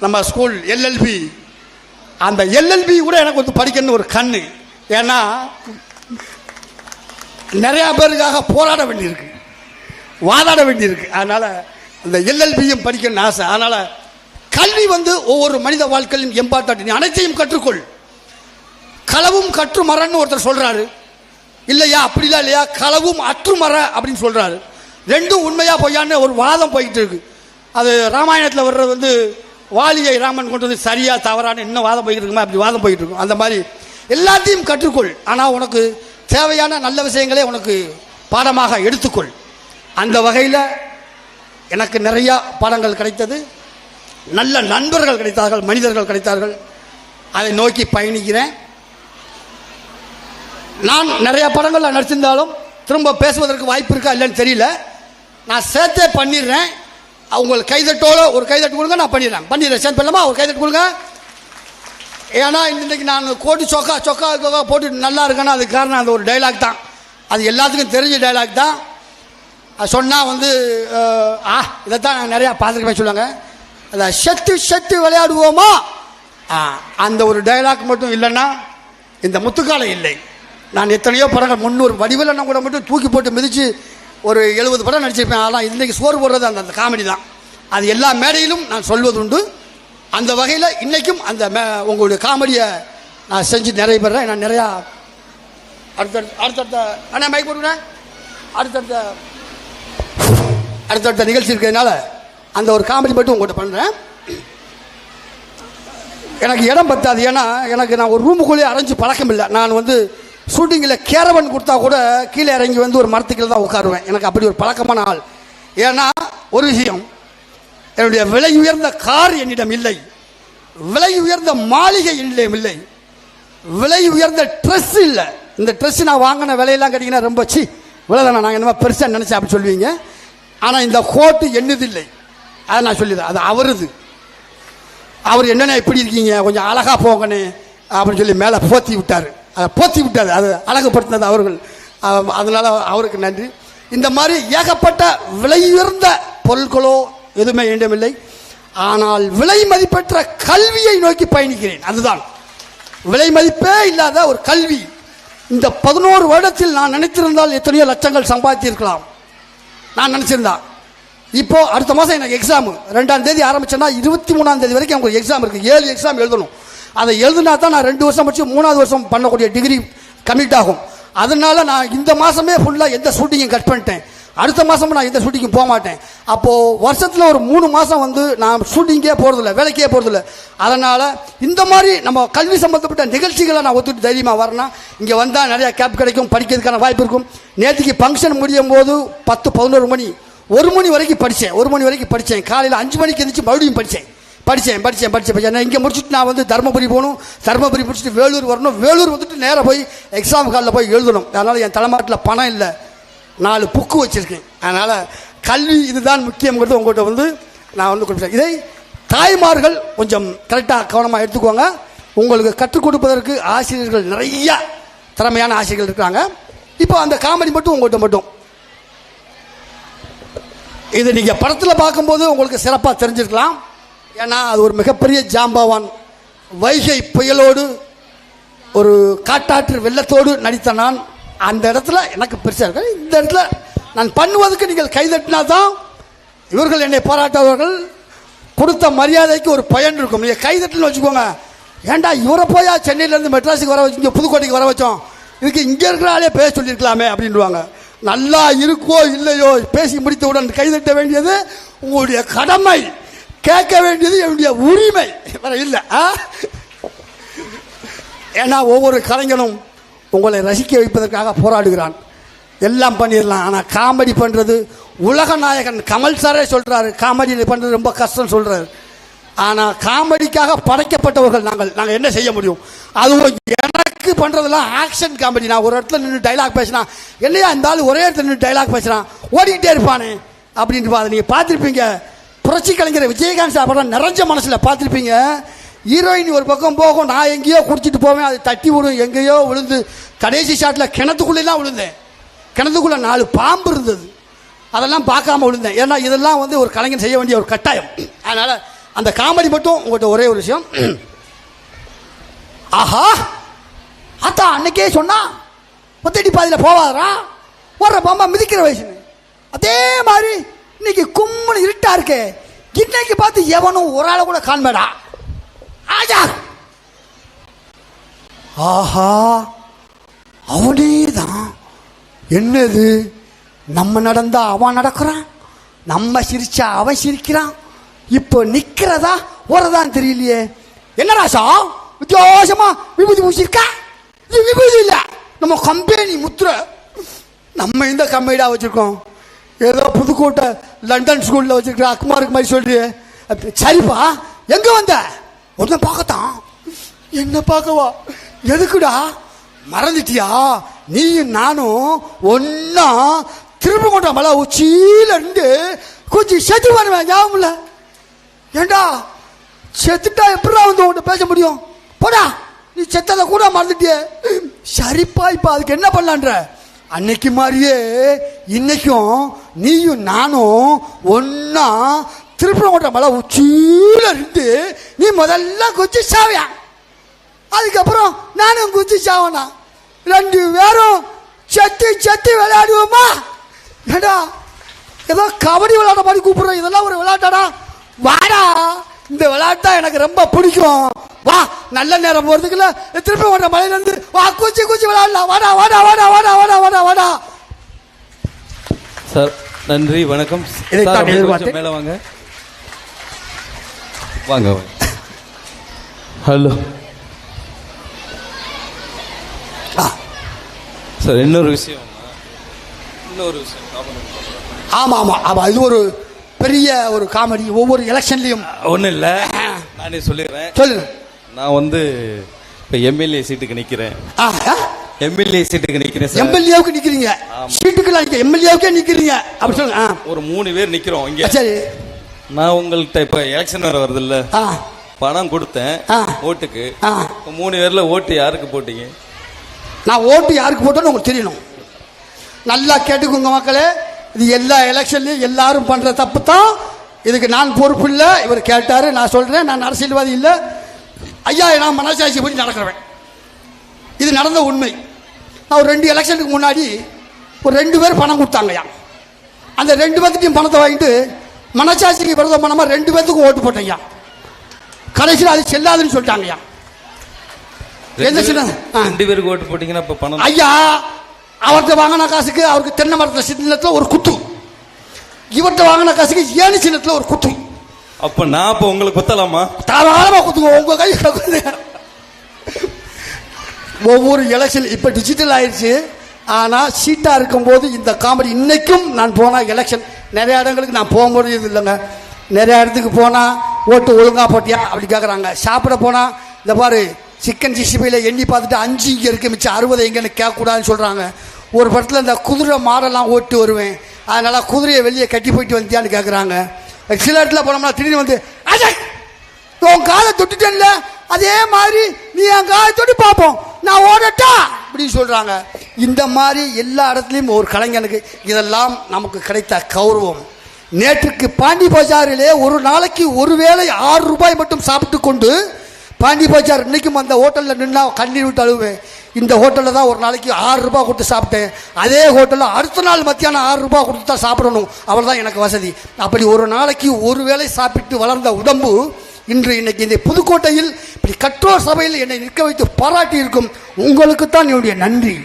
நம்ம ஸ்கூல் எல்எல்பி, அந்த எல்எல்பி கூட எனக்கு வந்து படிக்கணும்னு ஒரு கண்ணு. ஏன்னா நிறையா பேருக்காக போராட வேண்டியிருக்கு, வாதாட வேண்டியிருக்கு. அதனால் இந்த எல்எல்பியும் படிக்கணும்னு ஆசை. அதனால் கல்வி வந்து ஒவ்வொரு மனித வாழ்க்கையிலும் எம்பார்ட்டன்ட். நீ அனைத்தையும் கற்றுக்கொள். களவும் கற்று மரன்னு ஒருத்தர் சொல்கிறாரு இல்லையா, அப்படிலாம் இல்லையா, களவும் அற்று மர அப்படின்னு சொல்கிறாரு. ரெண்டும் உண்மையா பொய்யான்னு ஒரு வாதம் போய்கிட்டு இருக்கு. அது ராமாயணத்தில் வர்றது வந்து வாலியை ராமன் கொண்டு வந்து சரியா தவறான இன்னும் வாதம் போய்கிட்டு இருக்குமா, அப்படி வாதம் போய்கிட்டு இருக்கும். அந்த மாதிரி எல்லாத்தையும் கற்றுக்கொள், ஆனால் உனக்கு தேவையான நல்ல விஷயங்களே உனக்கு பாடமாக எடுத்துக்கொள். அந்த வகையில் எனக்கு நிறையா பாடங்கள் கிடைத்தது, நல்ல நண்பர்கள் கிடைத்தார்கள், மனிதர்கள் கிடைத்தார்கள். அதை நோக்கி பயணிக்கிறேன். நான் நிறைய படங்கள் நடிச்சிருந்தாலும் திரும்ப பேசுவதற்கு வாய்ப்பு இருக்கா இல்லைன்னு தெரியல. நான் சேர்த்தே பண்ணிடுறேன். உங்களுக்கு கைதட்டோட ஒரு கைதட்டு கொடுங்க, நான் பண்ணிடுறேன். சேர்த்து பண்ணலாமா? ஒரு கைதட்டு கொடுங்க. ஏன்னா இன்னைக்கு நான் கோட்டு சொக்கா சொக்கா சொக்கா போட்டு நல்லா இருக்கேன்னா அதுக்கு காரணம் அந்த ஒரு டைலாக் தான். அது எல்லாத்துக்கும் தெரிஞ்ச டைலாக் தான். அது சொன்னால் வந்து இதைத்தான் நான் நிறையா பார்த்துருக்கேன் சொல்லுவாங்க. அதை செத்து செத்து விளையாடுவோமா, அந்த ஒரு டைலாக் மட்டும் இல்லைன்னா இந்த முத்துக்காலை இல்லை. நான் எத்தனையோ படங்கள் 300 வடிவில் கூட மட்டும் தூக்கி போட்டு மிதித்து ஒரு 70 படம் நடிச்சிருப்பேன். ஆனால் இன்றைக்கி சோறு போடுறது அந்த காமெடி தான். அது எல்லா மேடையிலும் நான் சொல்வது உண்டு. அந்த வகையில் இன்றைக்கும் அந்த உங்களுடைய காமெடியை நான் செஞ்சு நிறைய பெறேன். நான் நிறையா அடுத்தடுத்த அண்ணா மைக் போட்டுக்கிறேன். அடுத்தடுத்த நிகழ்ச்சி இருக்கிறதுனால அந்த ஒரு காமெடி மட்டும் உங்கள்கிட்ட பண்ணுறேன். எனக்கு இடம் பத்தாது. ஏன்னா நான் ஒரு ரூமுக்குள்ளேயே அரைஞ்சு பழக்கம் இல்லை. நான் வந்து ஷூட்டிங்கில் கேரவன் கொடுத்தா கூட கீழே இறங்கி வந்து ஒரு மரத்துக்குள்ள தான் உட்காருவேன். எனக்கு அப்படி ஒரு பழக்கமான ஆள். ஏன்னா ஒரு விஷயம், என்னுடைய விலை உயர்ந்த கார் என்னிடம் இல்லை, விலை உயர்ந்த மாளிகை என்னிடம் இல்லை, விலை உயர்ந்த ட்ரெஸ் இல்லை. இந்த ட்ரெஸ் நான் வாங்கின விலையெல்லாம் கேட்டிங்கன்னா ரொம்ப இவ்வளோதானே நாங்கள் என்னமா பெருசாக நினச்சேன் அப்படி சொல்லுவீங்க. ஆனால் இந்த கோட்டு என்னதில்லை, அதை நான் சொல்லிடுறேன். அது அவருது. அவர் என்னென்ன எப்படி இருக்கீங்க, கொஞ்சம் அழகாக போங்கண்ணே அப்படின்னு சொல்லி மேலே போத்தி விட்டார். அதை போத்தி விட்டார், அது அழகுப்படுத்தினது அவர்கள். அதனால் அவருக்கு நன்றி. இந்த மாதிரி ஏகப்பட்ட விலை உயர்ந்த பொருட்களோ எதுவுமே என்னிடமில்லை. ஆனால் விலை மதிப்பற்ற கல்வியை நோக்கி பயணிக்கிறேன். அதுதான் விலை மதிப்பே இல்லாத ஒரு கல்வி. இந்த 11 வருடத்தில் நான் நினைத்திருந்தால் எத்தனையோ லட்சங்கள் சம்பாதித்திருக்கலாம். நான் நினச்சிருந்தா இப்போ அடுத்த மாதம் எனக்கு எக்ஸாமு 2ஆம் தேதி ஆரம்பிச்சேன்னா 23ஆம் தேதி வரைக்கும் எனக்கு எக்ஸாம் இருக்குது. 7 எக்ஸாம் எழுதணும். அதை எழுதுனா தான் நான் 2 வருஷம் படித்து 3ஆவது வருஷம் பண்ணக்கூடிய டிகிரி கம்ப்ளீட் ஆகும். அதனால நான் இந்த மாதமே ஃபுல்லாக எந்த ஷூட்டிங்கும் கட் பண்ணிட்டேன். அடுத்த மாதமும் நான் எந்த ஷூட்டிங்கும் போக மாட்டேன். அப்போது வருஷத்தில் ஒரு 3 மாதம் வந்து நான் ஷூட்டிங்கே போகிறதில்ல, வேலைக்கே போகிறதில்ல. அதனால் இந்த மாதிரி நம்ம கல்வி சம்மந்தப்பட்ட நிகழ்ச்சிகளை நான் ஒத்துட்டு தைரியமாக வரணும். இங்கே வந்தால் நிறையா கேப் கிடைக்கும், படிக்கிறதுக்கான வாய்ப்பு இருக்கும். நேற்றுக்கு ஃபங்க்ஷன் முடியும் போது 10-11 மணி 1 மணி வரைக்கும் படித்தேன். 1 மணி வரைக்கும் படித்தேன். காலையில் 5 மணிக்கு எழுந்திரிச்சு மறுபடியும் படித்தேன். இங்கே முடிச்சுட்டு நான் வந்து தருமபுரி போகணும், தருமபுரி முடிச்சுட்டு வேலூர் வரணும், வேலூர் வந்துட்டு நேராக போய் எக்ஸாம் ஹாலில் போய் எழுதணும். அதனால் என் தலைமாட்டில் பணம் இல்லை, 4 புக்கு வச்சுருக்கேன். அதனால் கல்வி இதுதான் முக்கியங்கிறது உங்கள்கிட்ட வந்து நான் வந்து கொடுத்தேன். இதை தாய்மார்கள் கொஞ்சம் கரெக்டாக கவனமாக எடுத்துக்கோங்க. உங்களுக்கு கற்றுக் கொடுப்பதற்கு ஆசிரியர்கள் நிறைய திறமையான ஆசிரியர்கள் இருக்கிறாங்க. இப்போ அந்த காமெடி மட்டும் உங்கள்கிட்ட மட்டும் இது நீங்கள் படத்தில் பார்க்கும்போது உங்களுக்கு சிறப்பாக தெரிஞ்சிருக்கலாம். ஏன்னா அது ஒரு மிகப்பெரிய ஜாம்பவான் வைகை புயலோடு ஒரு காட்டாற்று வெள்ளத்தோடு நடித்த நான் அந்த இடத்துல எனக்கு பெருசாக இருக்கு. இந்த இடத்துல நான் பண்ணுவதற்கு நீங்கள் கைதட்டினா தான் இவர்கள் என்னை பாராட்டவர்கள் கொடுத்த மரியாதைக்கு ஒரு பயன் இருக்கும். நீங்கள் கைதட்டுன்னு வச்சுக்கோங்க, ஏன்டா இவரை போயா சென்னையிலேருந்து மெட்ராஸுக்கு வர வச்சு இங்கே புதுக்கோட்டைக்கு வர வச்சோம், இதுக்கு இங்கே இருக்கிறாலே பேச சொல்லியிருக்கலாமே அப்படின்வாங்க. நல்லா இருக்கோ இல்லையோ பேசி முடித்தவுடன் கைதட்ட வேண்டியது உங்களுடைய கடமை. கேட்க வேண்டியது என்னுடைய உரிமை, வேற இல்லை. ஏன்னா ஒவ்வொரு கலைஞனும் உங்களை ரசிக்க வைப்பதற்காக போராடுகிறான். எல்லாம் பண்ணிடலாம், ஆனால் காமெடி பண்ணுறது உலக நாயகன் கமல் சாரே சொல்கிறாரு, காமெடி பண்ணுறது ரொம்ப கஷ்டம் சொல்கிறாரு. ஆனால் காமெடிக்காக படைக்கப்பட்டவர்கள் நாங்கள் என்ன செய்ய முடியும்? அதுவும் எனக்கு பண்ணுறதெல்லாம் ஆக்ஷன் காமெடி. நான் ஒரு இடத்துல நின்று டைலாக் பேசினா, என்னையா இந்த ஆள் ஒரே இடத்துல நின்று டைலாக் பேசுகிறான், ஓடிக்கிட்டே இருப்பானே அப்படின்ட்டு அதை நீங்கள் பார்த்துருப்பீங்க. புரட்சி கலைஞர் விஜயகாந்த் சாப்பிட்ற நிறைஞ்ச மனசில் பார்த்துருப்பீங்க. ஹீரோயின் ஒரு பக்கம் போகும், நான் எங்கேயோ குடிச்சிட்டு போவேன், அது தட்டி விடும், எங்கேயோ விழுந்து கடைசி ஷாட்டில் கிணத்துக்குள்ளேலாம் விழுந்தேன். கிணத்துக்குள்ளே 4 பாம்பு இருந்தது, அதெல்லாம் பார்க்காம விழுந்தேன். ஏன்னா இதெல்லாம் வந்து ஒரு கலைஞர் செய்ய வேண்டிய ஒரு கட்டாயம். அதனால் அந்த காமெடி மட்டும் உங்கள்கிட்ட ஒரே ஒரு விஷயம். ஆஹா, அதான் அன்னைக்கே சொன்னா ஒத்தடி பாதியில் போவாரா, வர்ற பாம்பா மிதிக்கிற வயசுன்னு. அதே மாதிரி இன்னைக்கு கும்முன்னு இருட்டா இருக்கு, இன்னைக்கு பார்த்து எவனும் ஒரு ஆளை கூட காண்பேடா. ஆஜா, ஆஹா, அவனே தான். என்னது, நம்ம நடந்தா அவன் நடக்கிறான், நம்ம சிரிச்சா அவன் சிரிக்கிறான். இப்போ நிக்கிறதா ஓரதான் தெரியலையே. என்ன ராசா வித்தியாசமா விபூதி பூசிருக்கா? இது விபூதி இல்ல, நம்ம கம்பெனி முத்திர. நம்ம இந்த கம்பெனிடா வச்சிருக்கோம், ஏதோ புதுக்கோட்டை லண்டன் ஸ்கூல்ல வச்சிருக்கிற அக்குமாருக்கு மாதிரி சொல்றியே. சரிப்பா, எங்க வந்த? ஒன்ன பார்க்கத்தான். என்ன பார்க்கவா? எதுக்குடா? மறந்துட்டியா? நீயும் நானும் ஒன்னா திருப்பங்கோட்டை மலை உச்சியில இருந்து கொஞ்சம் செத்து பண்ணுவேன், ஞாபகம் இல்லை? ஏண்டா செத்துட்டா எப்படா வந்து உன்கிட்ட பேச முடியும்? போடா, நீ செத்ததை கூட மறந்துட்டிய. சரிப்பா, இப்ப அதுக்கு என்ன பண்ணலான்ற? அன்னைக்கு மாதிரியே இன்னைக்கும் நீயும் நானும் ஒன்னா திருப்பங்கோட்டை மலை உச்சியில இருந்து நீ முதல்ல குச்சி சாவியா, அதுக்கப்புறம் நானும் குச்சி சாவனா, 2 பேரும் செத்து செத்து விளையாடுவோமா? ஏடா ஏதோ கபடி விளையாட மாதிரி கூப்பிடுறோம், இதெல்லாம் ஒரு விளையாட்டாடா? வாடா, இந்த விளையாட்டா எனக்கு ரொம்ப பிடிக்கும். வா, நல்ல நேரம் போறதுக்குள்ள திருப்பி ஓட்ட மலையில இருந்து வா, குச்சி குச்சி விளையாடலாம். வாடா வாடா வாடா வாடா வாடா வாடா வாடா. சார் நன்றி, வணக்கம். மேல வாங்க வாங்க. ஹலோ சார், இன்னொரு விஷயம். ஆமா ஆமா ஆமா, இது ஒரு பெரிய ஒரு காமெடி. ஒவ்வொரு எலெக்ஷன்லயும் ஒன்றும் இல்லை, நானே சொல்லிடுறேன். சொல்லு. நான் வந்து இப்போ எம்எல்ஏ சீட்டுக்கு நிற்கிறேன். எம்எல்ஏ சீட்டுக்கு நிற்கிறேன் சார். எம்எல்ஏவுக்கு நிற்கிறீங்க? சீட்டுக்குலாம் நிற்க எம்எல்ஏவுக்கே நிற்கிறீங்க அப்படி சொல்லுங்க. ஒரு 3 பேர் நிற்கிறோம் இங்கே. சரி, நான் உங்கள்கிட்ட இப்போ எலெக்ஷன் வேறு வருது இல்லை, பணம் கொடுத்தேன் ஓட்டுக்கு. 3 பேர்ல ஓட்டு யாருக்கு போட்டீங்க? நான் ஓட்டு யாருக்கு போட்டோன்னு உங்களுக்கு தெரியணும். நல்லா கேட்டுக்கோங்க மக்களே, இது எல்லா எலெக்ஷன்லையும் எல்லாரும் பண்ற தப்பு தான். இதுக்கு நான் பொறுப்பு இல்லை. இவர் கேட்டாரு, நான் சொல்றேன், நான் அரசியல்வாதி இல்லை ஐயா, நான் மனசாட்சி பற்றி நடக்கிறவன். இது நடந்த உண்மை. நான் ஒரு 2 எலெக்ஷனுக்கு முன்னாடி ஒரு 2 பேர் பணம் கொடுத்தாங்கய்யா. அந்த 2 பேர்த்துட்டையும் பணத்தை வாங்கிட்டு மனசாட்சிக்கு விரதம் பண்ணாம 2 பேர்த்துக்கும் ஓட்டு போட்டேன்யா. கடைசியில் அது செல்லாதுன்னு சொல்லிட்டாங்கய்யா. எந்த சின்ன 2 பேருக்கு ஓட்டு போட்டீங்கன்னா இப்ப பணம் ஐயா, அவர்கிட்ட வாங்கின காசுக்கு அவருக்கு தென்னை மரத்தில் சின்னத்தில் ஒரு குத்து, இவர்கிட்ட வாங்கின காசுக்கு ஏணி சின்னத்தில் ஒரு குத்து. அப்ப நான் இப்ப உங்களுக்கு குத்தலாமா? தாராளமா குத்துங்க, உங்க கை கிடக்குது. ஒவ்வொரு எலெக்ஷன் இப்ப டிஜிட்டல் ஆயிடுச்சு. ஆனா சீட்டா இருக்கும்போது இந்த காமெடி இன்னைக்கும் நான் போனா எலெக்ஷன் நிறைய இடங்களுக்கு நான் போக முடியாது இல்லைங்க. நிறைய இடத்துக்கு போனா ஓட்டு ஒழுங்கா போட்டியா அப்படி கேட்குறாங்க. சாப்பிட போனா இந்த பாரு சிக்கன் 65 எண்ணி பார்த்துட்டு 5 இங்கே இருக்கு, மிச்சம் 60 எங்கன்னு கேட்கக்கூடாதுன்னு சொல்கிறாங்க. ஒரு படத்தில் இந்த குதிரை மாடெல்லாம் ஓட்டு வருவேன், அதனால குதிரையை வெளியே கட்டி போயிட்டு வந்தியான்னு கேட்குறாங்க. சில இடத்துல போனோம்னா திடீர்னு வந்து உன் காலை தொட்டுட்டேன்ல, அதே மாதிரி நீ என் காலை தொட்டு பார்ப்போம், நான் ஓடட்டா அப்படின்னு சொல்கிறாங்க. இந்த மாதிரி எல்லா இடத்துலையும் ஒரு கலைஞனுக்கு இதெல்லாம் நமக்கு கிடைத்த கௌரவம். நேற்றுக்கு பாண்டி பஜாரிலே ஒரு நாளைக்கு ஒருவேளை 6 ரூபாய் மட்டும் சாப்பிட்டு கொண்டு பாண்டி பஜார் இன்னைக்கும் அந்த ஹோட்டலில் நின்னா கண்ணீர் விட்டு அழுவேன். இந்த ஹோட்டலில் தான் ஒரு நாளைக்கு 6 ரூபாய் கொடுத்து சாப்பிட்டேன். அதே ஹோட்டலில் அடுத்த நாள் மத்தியானம் 6 ரூபாய் கொடுத்து தான் சாப்பிடணும், அவள் தான் எனக்கு வசதி. அப்படி ஒரு நாளைக்கு ஒரு வேளை சாப்பிட்டு வளர்ந்த உடம்பு இன்னைக்கு இந்த புதுக்கோட்டையில் இப்படி கற்றோர் சபையில் என்னை நிற்க வைத்து பாராட்டி இருக்கும் உங்களுக்குத்தான் என்னுடைய நன்றி.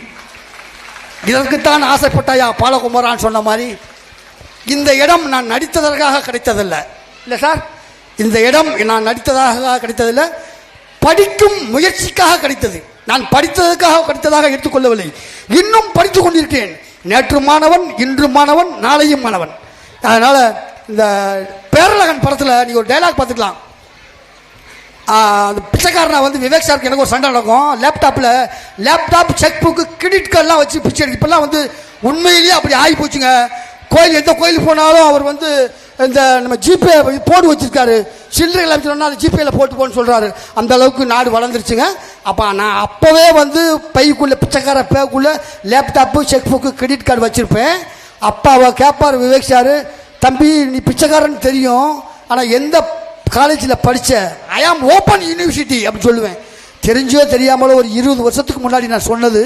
இதற்குத்தான் ஆசைப்பட்டாயா பாலகுமாரான்னு சொன்ன மாதிரி இந்த இடம் நான் நடித்ததற்காக கிடைத்ததில்லை. இல்லை சார், இந்த இடம் நான் நடித்ததாக கிடைத்ததில்லை, படிக்கும் முயற்சிக்காக கிடைத்தது. நான் படித்ததற்காக கிடைத்ததாக எடுத்துக்கொள்ளவில்லை. இன்னும் படித்துக் கொண்டிருக்கிறேன். நேற்று மாணவன், இன்று மாணவன், நாளையும் மாணவன். அதனால இந்த பேரழகன் படத்தில் நீங்க ஒரு டைலாக் பார்த்துக்கலாம். அந்த பிச்சைக்காரனை வந்து விவேக் சாருக்கு எனக்கு ஒரு சண்டை நடக்கும். லேப்டாப் செக் புக்கு கிரெடிட் கார்டெலாம் வச்சு பிச்சை எடுக்கு. இப்பெல்லாம் வந்து உண்மையிலேயே அப்படி ஆகி போச்சுங்க. கோயில் எந்த கோயிலுக்கு போனாலும் அவர் வந்து இந்த நம்ம ஜிபே போட்டு வச்சிருக்காரு. சில்லறை சொன்னா அது ஜிபேல போட்டு போன்னு சொல்றாரு. அந்த அளவுக்கு நாடு வளர்ந்துருச்சுங்க. அப்போ நான் அப்போவே வந்து பைக்குள்ள பிச்சைக்கார பேக்குள்ள laptop cheque book credit card வச்சிருப்பேன். அப்பாவை கேட்பார் விவேக் சார், தம்பி நீ பிச்சைக்காரன்னு தெரியும், ஆனால் எந்த காலேஜில் படித்த? ஐ ஆம் ஓப்பன் யூனிவர்சிட்டி அப்படின்னு சொல்லுவேன். தெரிஞ்சோ தெரியாமலோ ஒரு 20 வருஷத்துக்கு முன்னாடி நான் சொன்னது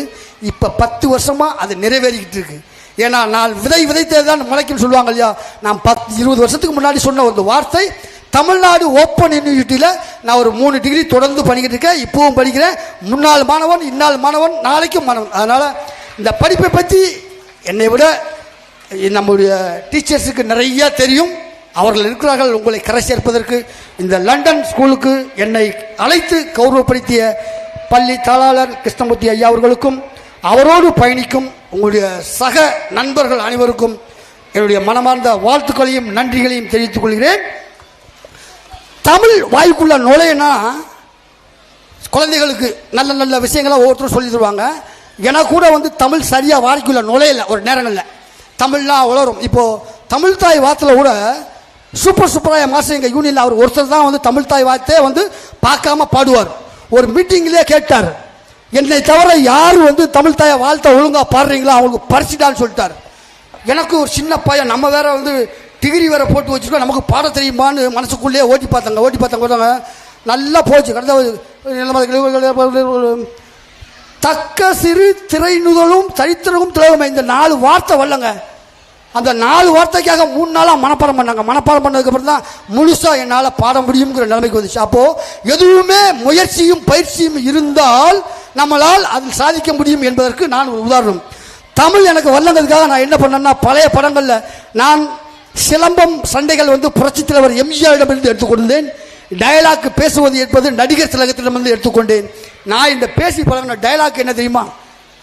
இப்போ 10 வருஷமாக அது நிறைவேறிக்கிட்டு இருக்கு. ஏன்னா நான் விதைத்தது தான் முளைக்கும் சொல்லுவாங்க இல்லையா. நான் 20 வருஷத்துக்கு முன்னாடி சொன்ன ஒரு வார்த்தை, தமிழ்நாடு ஓப்பன் யூனிவர்சிட்டியில் நான் ஒரு 3 டிகிரி தொடர்ந்து பண்ணிக்கிட்டு இருக்கேன். இப்பவும் படிக்கிறேன். முன்னாள் மாணவன், இந்நாள் மாணவன், நாளைக்கும் மாணவன். அதனால் இந்த படிப்பை பற்றி என்னை விட நம்முடைய டீச்சர்ஸுக்கு நிறைய தெரியும். அவர்கள் இருக்கிறார்கள் உங்களை கரை சேர்ப்பதற்கு. இந்த லண்டன் ஸ்கூலுக்கு என்னை அழைத்து கௌரவப்படுத்திய பள்ளி தாளாளர் கிருஷ்ணமூர்த்தி ஐயா அவர்களுக்கும், அவரோடு பயணிக்கும் உங்களுடைய சக நண்பர்கள் அனைவருக்கும் என்னுடைய மனமார்ந்த வாழ்த்துக்களையும் நன்றிகளையும் தெரிவித்துக் கொள்கிறேன். தமிழ் வாய்க்குள்ள நுழையனா குழந்தைகளுக்கு நல்ல நல்ல விஷயங்களை ஒவ்வொருத்தரும் சொல்லி தருவாங்க. எனக்கு கூட வந்து தமிழ் சரியா வாய்க்குள்ள நுழையல. ஒரு நேரங்களில் தமிழ்லாம் உளரும். இப்போ தமிழ் தாய் வார்த்தையில் கூட சூப்பராக மாஸ்டர் எங்கள் யூனியனில் அவர் ஒருத்தர் தான் வந்து தமிழ் தாய் வார்த்தையை வந்து பார்க்காம பாடுவார். ஒரு மீட்டிங்லேயே கேட்டார், என்னை தவிர யார் வந்து தமிழ் தாயை வாழ்த்த ஒழுங்காக பாடுறீங்களா அவங்களுக்கு பறிச்சிட்டான்னு சொல்லிட்டார். எனக்கு ஒரு சின்ன பையன், நம்ம வேற வந்து டிகிரி வேற போட்டு வச்சுருக்கோம், நமக்கு பாட தெரியுமான்னு மனசுக்குள்ளேயே ஓட்டி பார்த்தாங்க. நல்லா போச்சு. தக்க சிறு திரை நுதலும் சரித்திரமும் திலகமே, இந்த 4 வார்த்தை வரலங்க. அந்த 4 வார்த்தைக்காக 3 நாளாக மனப்பாடம் பண்ணாங்க. மனப்பாடம் பண்ணதுக்கப்புறம் தான் முழுசாக என்னால் பாட முடியுங்கிற நிலைமைக்கு வந்துச்சு. அப்போது எதுவுமே முயற்சியும் பயிற்சியும் இருந்தால் நம்மளால் அதில் சாதிக்க முடியும் என்பதற்கு நான் ஒரு உதாரணம். தமிழ் எனக்கு வரலங்கிறதுக்காக நான் என்ன பண்ணேன்னா, பழைய படங்களில் நான் சிலம்பம் சண்டைகள் வந்து புரட்சித் தலைவர் எம்ஜிஆரிடமிருந்து எடுத்துக்கொண்டேன். டயலாக் பேசுவது என்பது நடிகர் திலகத்திடமிருந்து எடுத்துக்கொண்டேன். நான் இந்த பேசி பழகின டயலாக் என்ன தெரியுமா?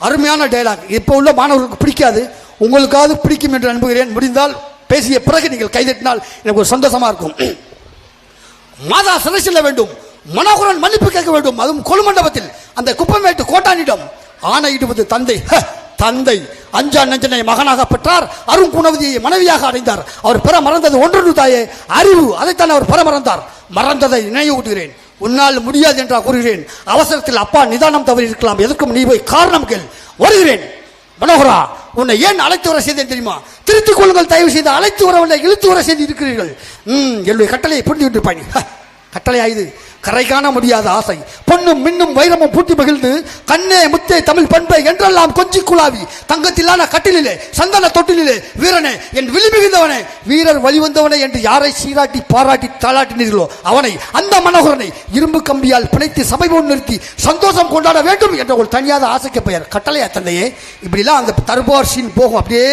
அருமையான டயலாக். இப்போ உள்ள மாணவர்களுக்கு பிடிக்காது, உங்களுக்காவது பிடிக்கும் என்று நம்புகிறேன். முடிந்தால் பேசிய பிறகு நீங்கள் கைதட்டினால் எனக்கு ஒரு சந்தோஷமா இருக்கும். மாதா சிறை செல்ல வேண்டும், மனோகரன் மன்னிப்பு கேட்க வேண்டும், அதுவும் கொலுமண்டபத்தில் அந்த குப்பமேட்டு கோட்டானிடம் ஆணையிடுவது தந்தை. தந்தை அஞ்சா நஞ்சனை மகனாக பெற்றார், அருங்குணவதியை மனைவியாக அடைந்தார். அவர் பெற மறந்தது ஒன்று தாயே, அறிவு. அதைத்தான் அவர் பெற மறந்தார். மறந்ததை நினைவூட்டுகிறேன், உன்னால் முடியாது என்றா கூறுகிறேன். அவசரத்தில் அப்பா நிதானம் தவறி இருக்கலாம், எதற்கும் நீ போய் காரணம் கேள். வருகிறேன். மனோகரா, உன்னை ஏன் அழைத்து வர செய்தேன் தெரியுமா? திருத்திக் கொள்ளுங்கள், தயவு செய்து. அழைத்து வரவில்லை, இழுத்து வர செய்து இருக்கிறீர்கள். என்னுடைய கட்டளையை புரிந்து விட்டுப்பாய். கட்டளை ஆயுது கரை காண முடியாத ஆசை, பொன்னும் மின்னும் வைரமும் பூட்டி மகிழ்ந்து கண்ணே முத்தே தமிழ் பண்பை என்றெல்லாம் கொஞ்சி குழாவி தங்கத்திலான கட்டிலே சந்தன தொட்டிலே வீரனே, என் விழி மிகுந்தவனே, வீரர் வழிவந்தவனே என்று யாரை சீராட்டி பாராட்டி தாளாட்டினீர்களோ அவனை, அந்த மனோகரனை இரும்பு கம்பியால் பிணைத்து சபை போல் நிறுத்தி சந்தோஷம் கொண்டாட வேண்டும் என்ற ஒரு தனியாத ஆசைக்கு பெயர் கட்டளையா தந்தையே. இப்படிலாம் அந்த தர்பார் சீன் போகும், அப்படியே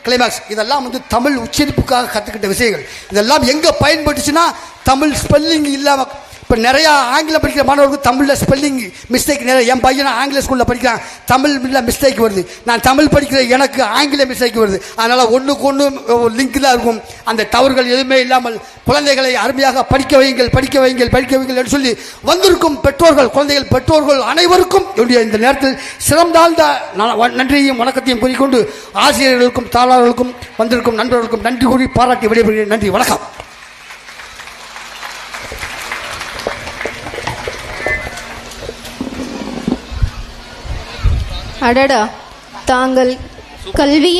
கிளைமேக்ஸ். இதெல்லாம் வந்து தமிழ் உச்சரிப்புக்காக கற்றுக்கிட்ட விஷயங்கள். இதெல்லாம் எங்கே பயன்பட்டுச்சுன்னா, தமிழ் ஸ்பெல்லிங் இல்லாமல் இப்போ நிறையா ஆங்கிலம் படிக்கிற மாணவர்களுக்கு தமிழில் ஸ்பெல்லிங் மிஸ்டேக் நிறைய. என் பையனை ஆங்கில ஸ்கூலில் படிக்கிறான், தமிழில் மிஸ்டேக் வருது. நான் தமிழ் படிக்கிற எனக்கு ஆங்கில மிஸ்டேக் வருது. அதனால் ஒன்றுக்கு ஒன்று லிங்க் தான் இருக்கும். அந்த தவறுகள் எதுவுமே இல்லாமல் குழந்தைகளை அருமையாக படிக்க வையுங்கள் என்று சொல்லி வந்திருக்கும் பெற்றோர்கள், குழந்தைகள் பெற்றோர்கள் அனைவருக்கும் என்னுடைய இந்த நேரத்தில் சிறந்தாழ்ந்த நன்றியையும் வணக்கத்தையும் கூறிக்கொண்டு, ஆசிரியர்களுக்கும் தாளாளர்களுக்கும் வந்திருக்கும் நண்பர்களுக்கும் நன்றி கூறி பாராட்டி விடைபெறுகிறேன். நன்றி, வணக்கம். அடடா, தாங்கள் கல்வியின்